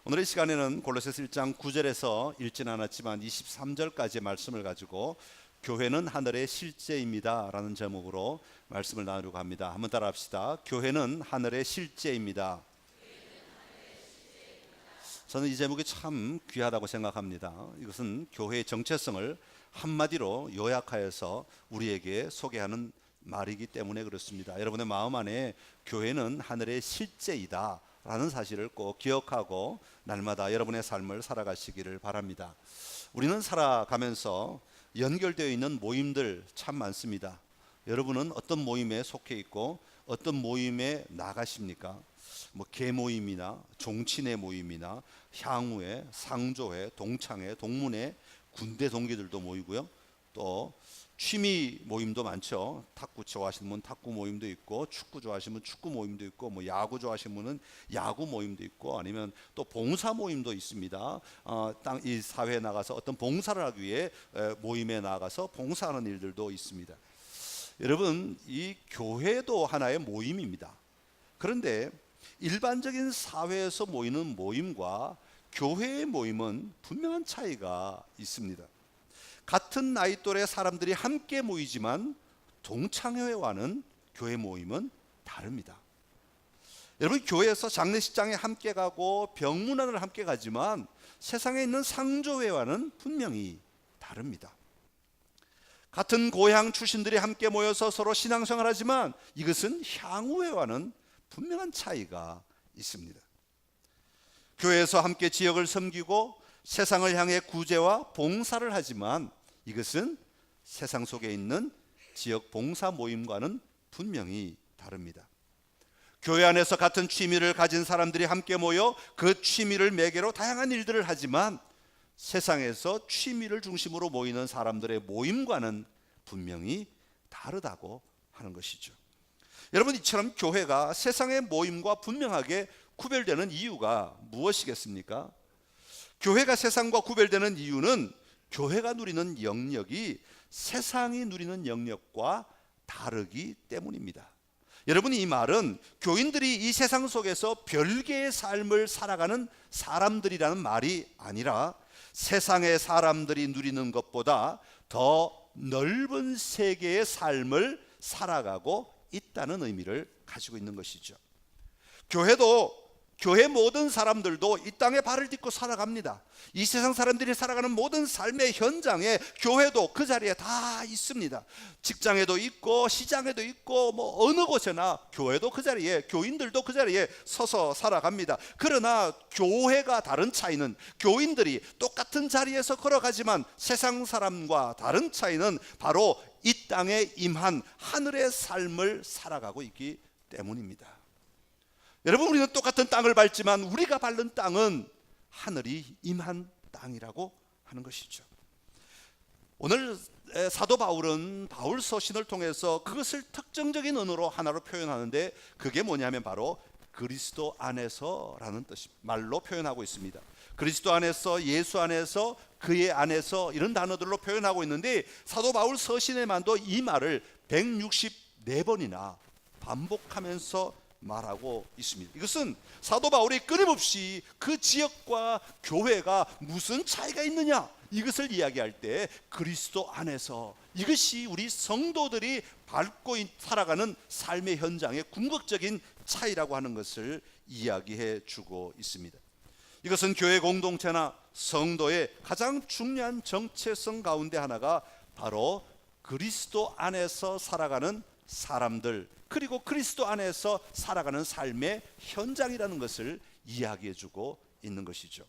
오늘 이 시간에는 골로새서 1장 9절에서 읽지는 않았지만 23절까지의 말씀을 가지고 교회는 하늘의 실제입니다 라는 제목으로 말씀을 나누려고 합니다. 한번 따라 합시다. 교회는 하늘의 실제입니다. 저는 이 제목이 참 귀하다고 생각합니다. 이것은 교회의 정체성을 한마디로 요약하여서 우리에게 소개하는 말이기 때문에 그렇습니다. 여러분의 마음 안에 교회는 하늘의 실제이다 라는 사실을 꼭 기억하고 날마다 여러분의 삶을 살아가시기를 바랍니다. 우리는 살아가면서 연결되어 있는 모임들 참 많습니다. 여러분은 어떤 모임에 속해 있고 어떤 모임에 나가십니까? 계모임이나 종친회 모임이나 향후회, 상조회, 동창회, 동문회, 군대 동기들도 모이고요. 또 취미 모임도 많죠. 탁구 좋아하시는 분은 탁구 모임도 있고, 축구 좋아하시는 분은 축구 모임도 있고, 야구 좋아하시는 분은 야구 모임도 있고, 아니면 또 봉사 모임도 있습니다. 이 사회에 나가서 어떤 봉사를 하기 위해 모임에 나가서 봉사하는 일들도 있습니다. 여러분, 이 교회도 하나의 모임입니다. 그런데 일반적인 사회에서 모이는 모임과 교회의 모임은 분명한 차이가 있습니다. 같은 나이 또래 사람들이 함께 모이지만 동창회와는 교회 모임은 다릅니다. 여러분, 교회에서 장례식장에 함께 가고 병문안을 함께 가지만 세상에 있는 상조회와는 분명히 다릅니다. 같은 고향 출신들이 함께 모여서 서로 신앙생활을 하지만 이것은 향후회와는 분명한 차이가 있습니다. 교회에서 함께 지역을 섬기고 세상을 향해 구제와 봉사를 하지만 이것은 세상 속에 있는 지역 봉사 모임과는 분명히 다릅니다. 교회 안에서 같은 취미를 가진 사람들이 함께 모여 그 취미를 매개로 다양한 일들을 하지만 세상에서 취미를 중심으로 모이는 사람들의 모임과는 분명히 다르다고 하는 것이죠. 여러분, 이처럼 교회가 세상의 모임과 분명하게 구별되는 이유가 무엇이겠습니까? 교회가 세상과 구별되는 이유는 교회가 누리는 영역이 세상이 누리는 영역과 다르기 때문입니다. 여러분, 이 말은 교인들이 이 세상 속에서 별개의 삶을 살아가는 사람들이라는 말이 아니라 세상의 사람들이 누리는 것보다 더 넓은 세계의 삶을 살아가고 있다는 의미를 가지고 있는 것이죠. 교회 모든 사람들도 이 땅에 발을 딛고 살아갑니다. 이 세상 사람들이 살아가는 모든 삶의 현장에 교회도 그 자리에 다 있습니다. 직장에도 있고 시장에도 있고 어느 곳에나 교회도 그 자리에, 교인들도 그 자리에 서서 살아갑니다. 그러나 교회가 다른 차이는, 교인들이 똑같은 자리에서 걸어가지만 세상 사람과 다른 차이는 바로 이 땅에 임한 하늘의 삶을 살아가고 있기 때문입니다. 여러분, 우리는 똑같은 땅을 밟지만 우리가 밟는 땅은 하늘이 임한 땅이라고 하는 것이죠. 오늘 사도 바울은 바울 서신을 통해서 그것을 특정적인 언어로 하나로 표현하는데 그게 뭐냐면 바로 그리스도 안에서라는 뜻입니다. 말로 표현하고 있습니다. 그리스도 안에서, 예수 안에서, 그의 안에서 이런 단어들로 표현하고 있는데 사도 바울 서신에만도 이 말을 164번이나 반복하면서 말하고 있습니다. 이것은 사도 바울이 끊임없이 그 지역과 교회가 무슨 차이가 있느냐, 이것을 이야기할 때 그리스도 안에서, 이것이 우리 성도들이 밟고 살아가는 삶의 현장의 궁극적인 차이라고 하는 것을 이야기해 주고 있습니다. 이것은 교회 공동체나 성도의 가장 중요한 정체성 가운데 하나가 바로 그리스도 안에서 살아가는 사람들, 그리고 그리스도 안에서 살아가는 삶의 현장이라는 것을 이야기해 주고 있는 것이죠.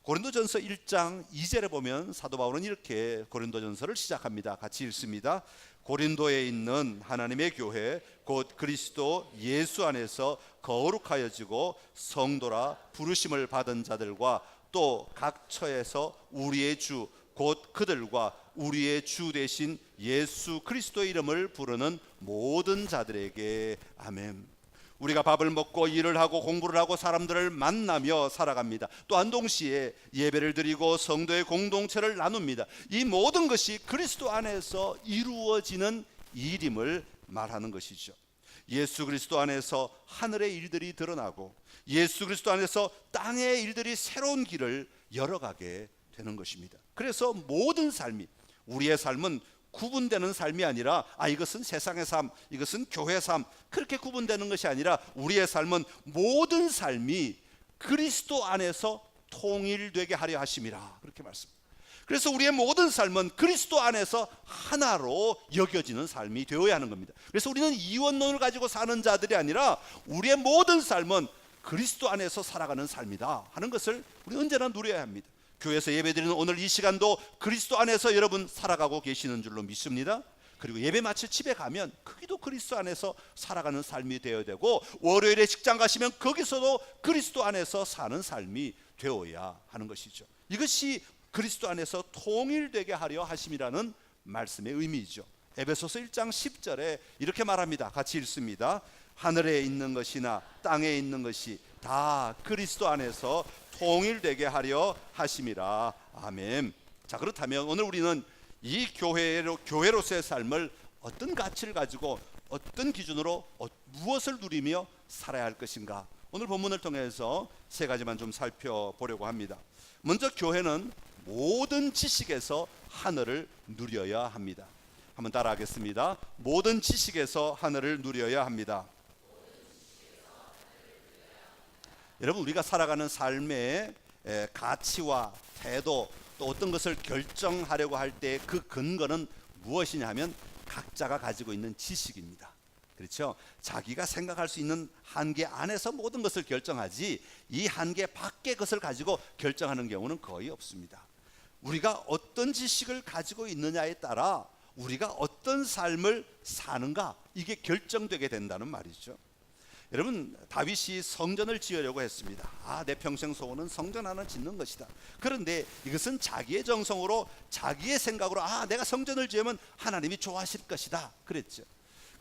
고린도전서 1장 2절에 보면 사도 바울은 이렇게 고린도전서를 시작합니다. 같이 읽습니다. 고린도에 있는 하나님의 교회 곧 그리스도 예수 안에서 거룩하여지고 성도라 부르심을 받은 자들과 또 각 처에서 우리의 주 곧 그들과 우리의 주 되신 예수 그리스도의 이름을 부르는 모든 자들에게 아멘. 우리가 밥을 먹고 일을 하고 공부를 하고 사람들을 만나며 살아갑니다. 또한 동시에 예배를 드리고 성도의 공동체를 나눕니다. 이 모든 것이 그리스도 안에서 이루어지는 일임을 말하는 것이죠. 예수 그리스도 안에서 하늘의 일들이 드러나고 예수 그리스도 안에서 땅의 일들이 새로운 길을 열어가게 되는 것입니다. 그래서 모든 삶이, 우리의 삶은 구분되는 삶이 아니라 이것은 세상의 삶, 이것은 교회 삶, 그렇게 구분되는 것이 아니라 우리의 삶은 모든 삶이 그리스도 안에서 통일되게 하려 하심이라, 그렇게 말씀합니다. 그래서 우리의 모든 삶은 그리스도 안에서 하나로 여겨지는 삶이 되어야 하는 겁니다. 그래서 우리는 이원론을 가지고 사는 자들이 아니라 우리의 모든 삶은 그리스도 안에서 살아가는 삶이다 하는 것을 우리 언제나 누려야 합니다. 교회에서 예배드리는 오늘 이 시간도 그리스도 안에서 여러분 살아가고 계시는 줄로 믿습니다. 그리고 예배 마칠 집에 가면 거기도 그리스도 안에서 살아가는 삶이 되어야 되고, 월요일에 직장 가시면 거기서도 그리스도 안에서 사는 삶이 되어야 하는 것이죠. 이것이 그리스도 안에서 통일되게 하려 하심이라는 말씀의 의미이죠. 에베소서 1장 10절에 이렇게 말합니다. 같이 읽습니다. 하늘에 있는 것이나 땅에 있는 것이 다 그리스도 안에서 통일되게 하려 하심이라. 아멘. 자, 그렇다면 오늘 우리는 이 교회로서의 삶을 어떤 가치를 가지고 어떤 기준으로 무엇을 누리며 살아야 할 것인가, 오늘 본문을 통해서 세 가지만 좀 살펴보려고 합니다. 먼저 교회는 모든 지식에서 하늘을 누려야 합니다. 한번 따라하겠습니다. 모든 지식에서 하늘을 누려야 합니다. 여러분, 우리가 살아가는 삶의 가치와 태도, 또 어떤 것을 결정하려고 할 때 그 근거는 무엇이냐 하면 각자가 가지고 있는 지식입니다. 그렇죠? 자기가 생각할 수 있는 한계 안에서 모든 것을 결정하지, 이 한계 밖의 것을 가지고 결정하는 경우는 거의 없습니다. 우리가 어떤 지식을 가지고 있느냐에 따라 우리가 어떤 삶을 사는가, 이게 결정되게 된다는 말이죠. 여러분, 다윗이 성전을 지으려고 했습니다. 내 평생 소원은 성전 하나 짓는 것이다. 그런데 이것은 자기의 정성으로, 자기의 생각으로 내가 성전을 지으면 하나님이 좋아하실 것이다 그랬죠.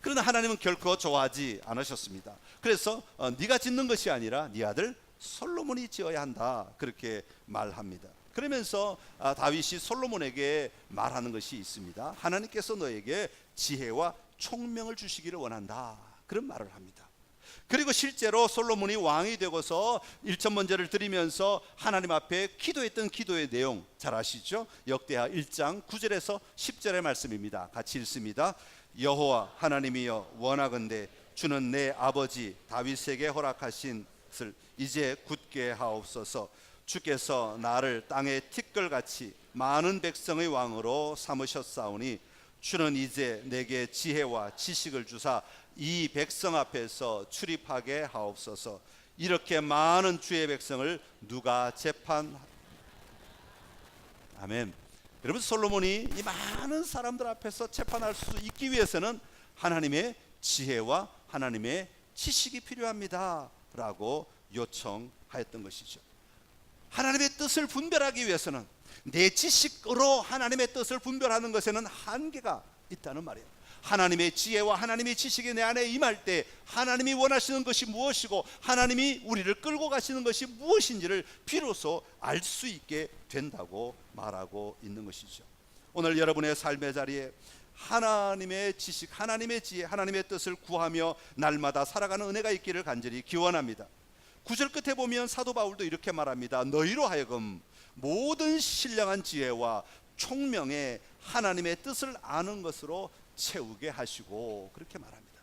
그러나 하나님은 결코 좋아하지 않으셨습니다. 그래서 네가 짓는 것이 아니라 네 아들 솔로몬이 지어야 한다, 그렇게 말합니다. 그러면서 다윗이 솔로몬에게 말하는 것이 있습니다. 하나님께서 너에게 지혜와 총명을 주시기를 원한다, 그런 말을 합니다. 그리고 실제로 솔로몬이 왕이 되고서 일천번제를 드리면서 하나님 앞에 기도했던 기도의 내용 잘 아시죠? 역대하 1장 9절에서 10절의 말씀입니다. 같이 읽습니다. 여호와 하나님이여, 원하건대 주는 내 아버지 다윗에게 허락하신 것을 이제 굳게 하옵소서. 주께서 나를 땅의 티끌같이 많은 백성의 왕으로 삼으셨사오니 주는 이제 내게 지혜와 지식을 주사 이 백성 앞에서 출입하게 하옵소서. 이렇게 많은 주의 백성을 누가 아멘. 여러분, 솔로몬이 이 많은 사람들 앞에서 재판할 수 있기 위해서는 하나님의 지혜와 하나님의 지식이 필요합니다 라고 요청하였던 것이죠. 하나님의 뜻을 분별하기 위해서는, 내 지식으로 하나님의 뜻을 분별하는 것에는 한계가 있다는 말이에요. 하나님의 지혜와 하나님의 지식이 내 안에 임할 때 하나님이 원하시는 것이 무엇이고 하나님이 우리를 끌고 가시는 것이 무엇인지를 비로소 알 수 있게 된다고 말하고 있는 것이죠. 오늘 여러분의 삶의 자리에 하나님의 지식, 하나님의 지혜, 하나님의 뜻을 구하며 날마다 살아가는 은혜가 있기를 간절히 기원합니다. 9절 끝에 보면 사도 바울도 이렇게 말합니다. 너희로 하여금 모든 신령한 지혜와 총명에 하나님의 뜻을 아는 것으로 채우게 하시고, 그렇게 말합니다.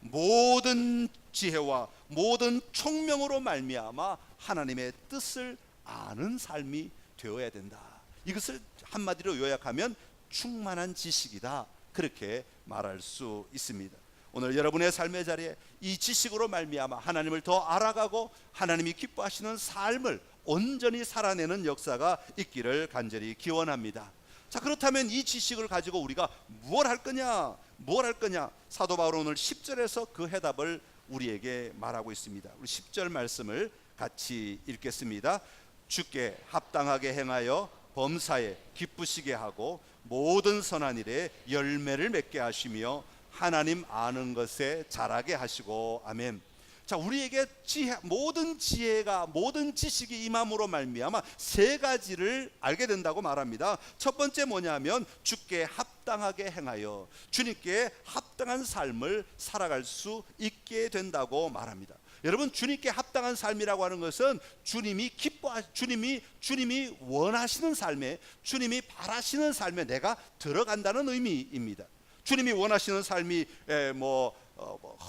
모든 지혜와 모든 총명으로 말미암아 하나님의 뜻을 아는 삶이 되어야 된다. 이것을 한마디로 요약하면 충만한 지식이다, 그렇게 말할 수 있습니다. 오늘 여러분의 삶의 자리에 이 지식으로 말미암아 하나님을 더 알아가고 하나님이 기뻐하시는 삶을 온전히 살아내는 역사가 있기를 간절히 기원합니다. 자, 그렇다면 이 지식을 가지고 우리가 무엇을 할 거냐? 사도 바울은 오늘 10절에서 그 해답을 우리에게 말하고 있습니다. 우리 10절 말씀을 같이 읽겠습니다. 주께 합당하게 행하여 범사에 기쁘시게 하고 모든 선한 일에 열매를 맺게 하시며 하나님 아는 것에 자라게 하시고. 아멘. 자, 우리에게 모든 지혜가, 모든 지식이 임함으로 말미암아 세 가지를 알게 된다고 말합니다. 첫 번째 뭐냐면 주께 합당하게 행하여, 주님께 합당한 삶을 살아갈 수 있게 된다고 말합니다. 여러분, 주님께 합당한 삶이라고 하는 것은 주님이 주님이 원하시는 삶에, 주님이 바라시는 삶에 내가 들어간다는 의미입니다. 주님이 원하시는 삶이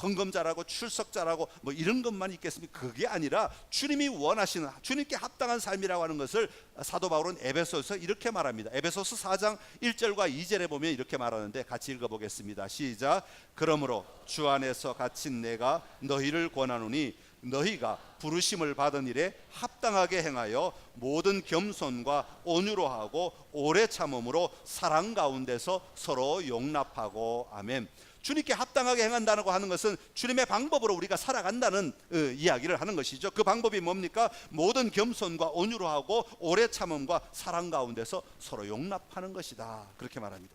헌금자라고 출석자라고 이런 것만 있겠습니까? 그게 아니라 주님이 원하시는, 주님께 합당한 삶이라고 하는 것을 사도 바울은 에베소서에서 이렇게 말합니다. 에베소서 4장 1절과 2절에 보면 이렇게 말하는데 같이 읽어보겠습니다. 시작. 그러므로 주 안에서 갇힌 내가 너희를 권하노니 너희가 부르심을 받은 일에 합당하게 행하여 모든 겸손과 온유로 하고 오래 참음으로 사랑 가운데서 서로 용납하고. 아멘. 주님께 합당하게 행한다고 하는 것은 주님의 방법으로 우리가 살아간다는 이야기를 하는 것이죠. 그 방법이 뭡니까? 모든 겸손과 온유로 하고 오래 참음과 사랑 가운데서 서로 용납하는 것이다. 그렇게 말합니다.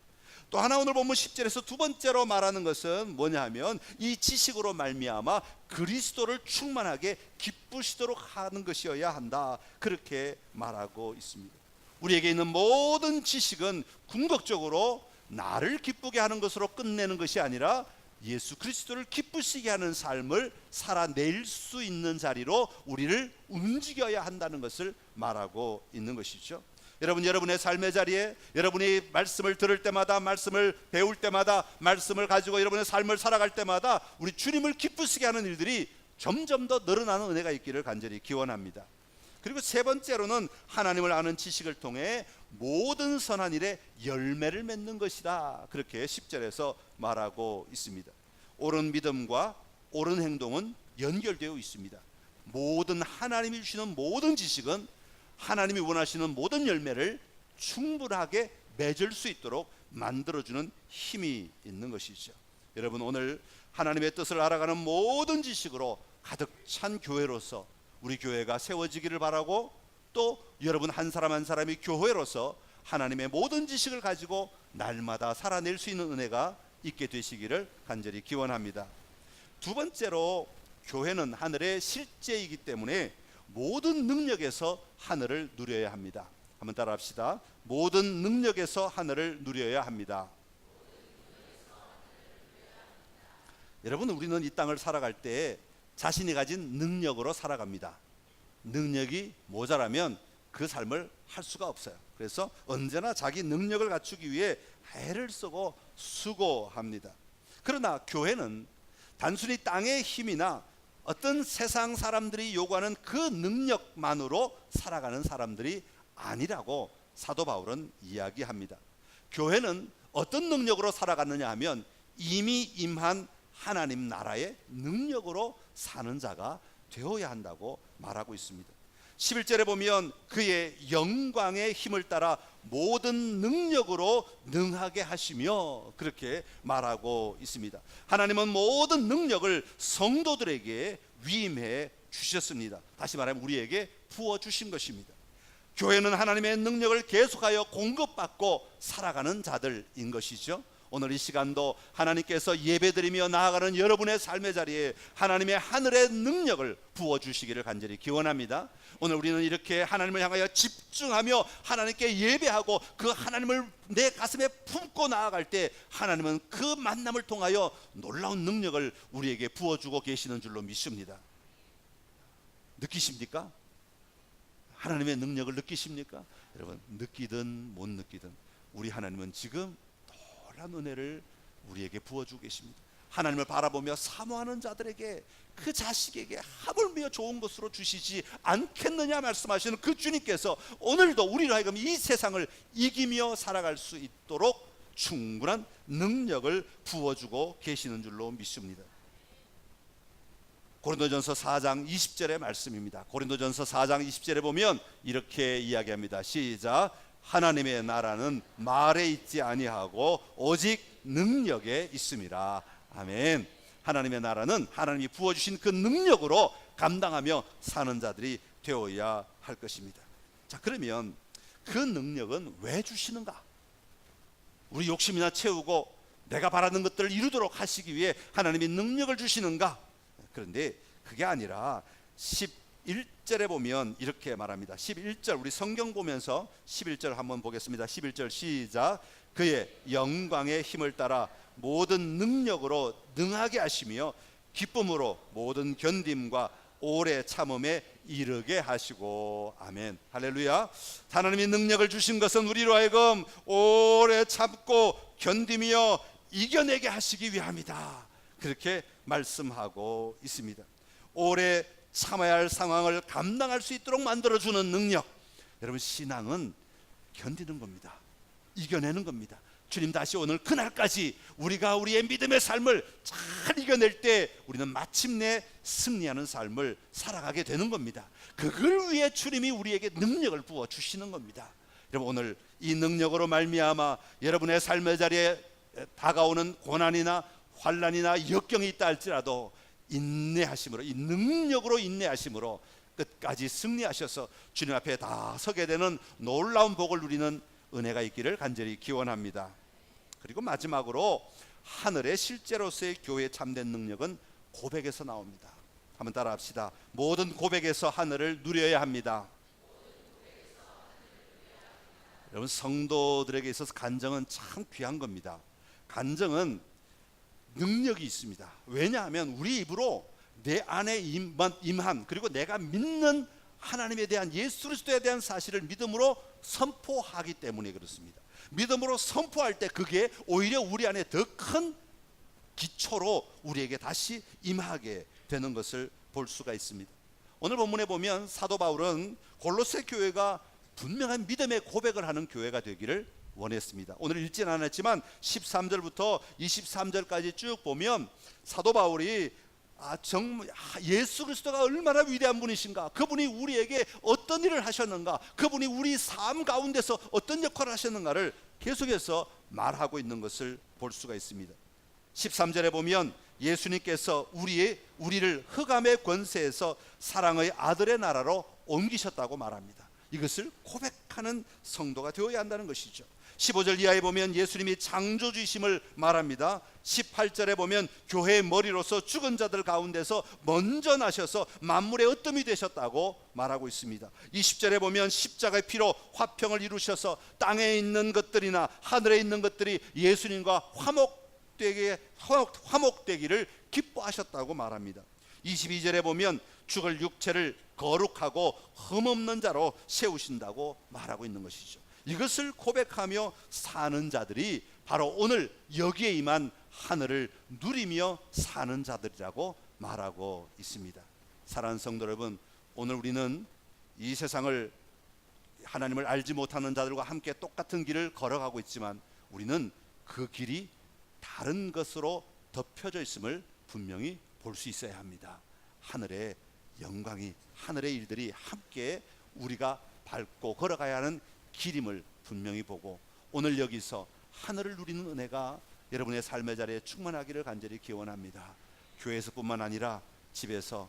또 하나, 오늘 본문 10절에서 두 번째로 말하는 것은 뭐냐 하면 이 지식으로 말미암아 그리스도를 충만하게 기쁘시도록 하는 것이어야 한다. 그렇게 말하고 있습니다. 우리에게 있는 모든 지식은 궁극적으로 나를 기쁘게 하는 것으로 끝내는 것이 아니라 예수 그리스도를 기쁘시게 하는 삶을 살아낼 수 있는 자리로 우리를 움직여야 한다는 것을 말하고 있는 것이죠. 여러분의 삶의 자리에, 여러분이 말씀을 들을 때마다, 말씀을 배울 때마다, 말씀을 가지고 여러분의 삶을 살아갈 때마다 우리 주님을 기쁘시게 하는 일들이 점점 더 늘어나는 은혜가 있기를 간절히 기원합니다. 그리고 세 번째로는 하나님을 아는 지식을 통해 모든 선한 일에 열매를 맺는 것이다. 그렇게 10절에서 말하고 있습니다. 옳은 믿음과 옳은 행동은 연결되어 있습니다. 모든 하나님이 주시는 모든 지식은 하나님이 원하시는 모든 열매를 충분하게 맺을 수 있도록 만들어주는 힘이 있는 것이죠. 여러분, 오늘 하나님의 뜻을 알아가는 모든 지식으로 가득 찬 교회로서 우리 교회가 세워지기를 바라고, 또 여러분 한 사람 한 사람이 교회로서 하나님의 모든 지식을 가지고 날마다 살아낼 수 있는 은혜가 있게 되시기를 간절히 기원합니다. 두 번째로, 교회는 하늘의 실제이기 때문에 모든 능력에서 하늘을 누려야 합니다. 한번 따라 합시다. 모든 능력에서 하늘을 누려야 합니다. 여러분, 우리는 이 땅을 살아갈 때 자신이 가진 능력으로 살아갑니다. 능력이 모자라면 그 삶을 할 수가 없어요. 그래서 언제나 자기 능력을 갖추기 위해 애를 쓰고 수고합니다. 그러나 교회는 단순히 땅의 힘이나 어떤 세상 사람들이 요구하는 그 능력만으로 살아가는 사람들이 아니라고 사도 바울은 이야기합니다. 교회는 어떤 능력으로 살아가느냐 하면 이미 임한 하나님 나라의 능력으로 사는 자가 되어야 한다고 말하고 있습니다. 11절에 보면 그의 영광의 힘을 따라 모든 능력으로 능하게 하시며, 그렇게 말하고 있습니다. 하나님은 모든 능력을 성도들에게 위임해 주셨습니다. 다시 말하면 우리에게 부어주신 것입니다. 교회는 하나님의 능력을 계속하여 공급받고 살아가는 자들인 것이죠. 오늘 이 시간도 하나님께서 예배드리며 나아가는 여러분의 삶의 자리에 하나님의 하늘의 능력을 부어주시기를 간절히 기원합니다. 오늘 우리는 이렇게 하나님을 향하여 집중하며 하나님께 예배하고 그 하나님을 내 가슴에 품고 나아갈 때 하나님은 그 만남을 통하여 놀라운 능력을 우리에게 부어주고 계시는 줄로 믿습니다. 느끼십니까? 하나님의 능력을 느끼십니까? 여러분, 느끼든 못 느끼든 우리 하나님은 지금 놀라운 은혜를 우리에게 부어주고 계십니다. 하나님을 바라보며 사모하는 자들에게, 그 자식에게 하물며 좋은 것으로 주시지 않겠느냐 말씀하시는 그 주님께서 오늘도 우리로 하여금 이 세상을 이기며 살아갈 수 있도록 충분한 능력을 부어주고 계시는 줄로 믿습니다. 고린도전서 4장 20절의 말씀입니다. 고린도전서 4장 20절에 보면 이렇게 이야기합니다. 시작. 하나님의 나라는 말에 있지 아니하고 오직 능력에 있음이라. 아멘. 하나님의 나라는 하나님이 부어주신 그 능력으로 감당하며 사는 자들이 되어야 할 것입니다. 자, 그러면 그 능력은 왜 주시는가? 우리 욕심이나 채우고 내가 바라는 것들을 이루도록 하시기 위해 하나님이 능력을 주시는가? 그런데 그게 아니라 11절에 보면 이렇게 말합니다. 11절, 우리 성경 보면서 11절 한번 보겠습니다. 11절 시작. 그의 영광의 힘을 따라 모든 능력으로 능하게 하시며 기쁨으로 모든 견딤과 오래 참음에 이르게 하시고. 아멘. 할렐루야. 하나님이 능력을 주신 것은 우리로 하여금 오래 참고 견디며 이겨내게 하시기 위함이다, 그렇게 말씀하고 있습니다. 오래 참아야 할 상황을 감당할 수 있도록 만들어주는 능력, 여러분 신앙은 견디는 겁니다. 이겨내는 겁니다. 주님 다시 오늘 그날까지 우리가 우리의 믿음의 삶을 잘 이겨낼 때 우리는 마침내 승리하는 삶을 살아가게 되는 겁니다. 그걸 위해 주님이 우리에게 능력을 부어주시는 겁니다. 여러분 오늘 이 능력으로 말미암아 여러분의 삶의 자리에 다가오는 고난이나 환난이나 역경이 있다 할지라도 인내하심으로, 이 능력으로 인내하심으로 끝까지 승리하셔서 주님 앞에 다 서게 되는 놀라운 복을 누리는 은혜가 있기를 간절히 기원합니다. 그리고 마지막으로 하늘의 실제로서의 교회의 참된 능력은 고백에서 나옵니다. 한번 따라 합시다. 모든 고백에서 하늘을 누려야 합니다. 여러분 성도들에게 있어서 간증은 참 귀한 겁니다. 간증은 능력이 있습니다. 왜냐하면 우리 입으로 내 안에 임한, 그리고 내가 믿는 하나님에 대한, 예수 그리스도에 대한 사실을 믿음으로 선포하기 때문에 그렇습니다. 믿음으로 선포할 때 그게 오히려 우리 안에 더 큰 기초로 우리에게 다시 임하게 되는 것을 볼 수가 있습니다. 오늘 본문에 보면 사도 바울은 골로새 교회가 분명한 믿음의 고백을 하는 교회가 되기를 원했습니다. 오늘 읽지는 않았지만 13절부터 23절까지 쭉 보면 사도 바울이 정말 예수 그리스도가 얼마나 위대한 분이신가, 그분이 우리에게 어떤 일을 하셨는가, 그분이 우리 삶 가운데서 어떤 역할을 하셨는가를 계속해서 말하고 있는 것을 볼 수가 있습니다. 13절에 보면 예수님께서 우리를 흑암의 권세에서 사랑의 아들의 나라로 옮기셨다고 말합니다. 이것을 고백하는 성도가 되어야 한다는 것이죠. 15절 이하에 보면 예수님이 창조주이심을 말합니다. 18절에 보면 교회의 머리로서 죽은 자들 가운데서 먼저 나셔서 만물의 으뜸이 되셨다고 말하고 있습니다. 20절에 보면 십자가의 피로 화평을 이루셔서 땅에 있는 것들이나 하늘에 있는 것들이 예수님과 화목되기를 기뻐하셨다고 말합니다. 22절에 보면 죽을 육체를 거룩하고 흠없는 자로 세우신다고 말하고 있는 것이죠. 이것을 고백하며 사는 자들이 바로 오늘 여기에 임한 하늘을 누리며 사는 자들이라고 말하고 있습니다. 사랑하는 성도 여러분, 오늘 우리는 이 세상을, 하나님을 알지 못하는 자들과 함께 똑같은 길을 걸어가고 있지만 우리는 그 길이 다른 것으로 덮여져 있음을 분명히 볼 수 있어야 합니다. 하늘의 영광이, 하늘의 일들이 함께 우리가 밟고 걸어가야 하는 길임을 분명히 보고, 오늘 여기서 하늘을 누리는 은혜가 여러분의 삶의 자리에 충만하기를 간절히 기원합니다. 교회에서뿐만 아니라 집에서,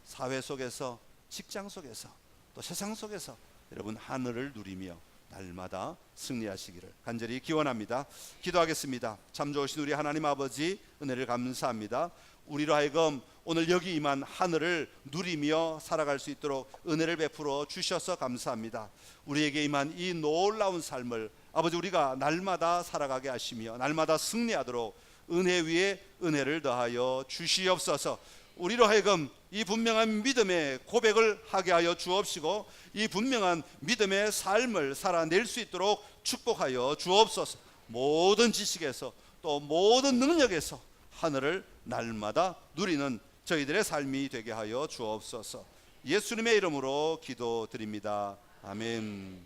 사회 속에서, 직장 속에서, 또 세상 속에서 여러분 하늘을 누리며 날마다 승리하시기를 간절히 기원합니다. 기도하겠습니다. 참 좋으신 우리 하나님 아버지, 은혜를 감사합니다. 우리로 하여금 오늘 여기 임한 하늘을 누리며 살아갈 수 있도록 은혜를 베풀어 주셔서 감사합니다. 우리에게 임한 이 놀라운 삶을 아버지 우리가 날마다 살아가게 하시며 날마다 승리하도록 은혜 위에 은혜를 더하여 주시옵소서. 우리로 하여금 이 분명한 믿음의 고백을 하게 하여 주옵시고 이 분명한 믿음의 삶을 살아낼 수 있도록 축복하여 주옵소서. 모든 지식에서 또 모든 능력에서 하늘을 날마다 누리는 저희들의 삶이 되게 하여 주옵소서. 예수님의 이름으로 기도드립니다. 아멘.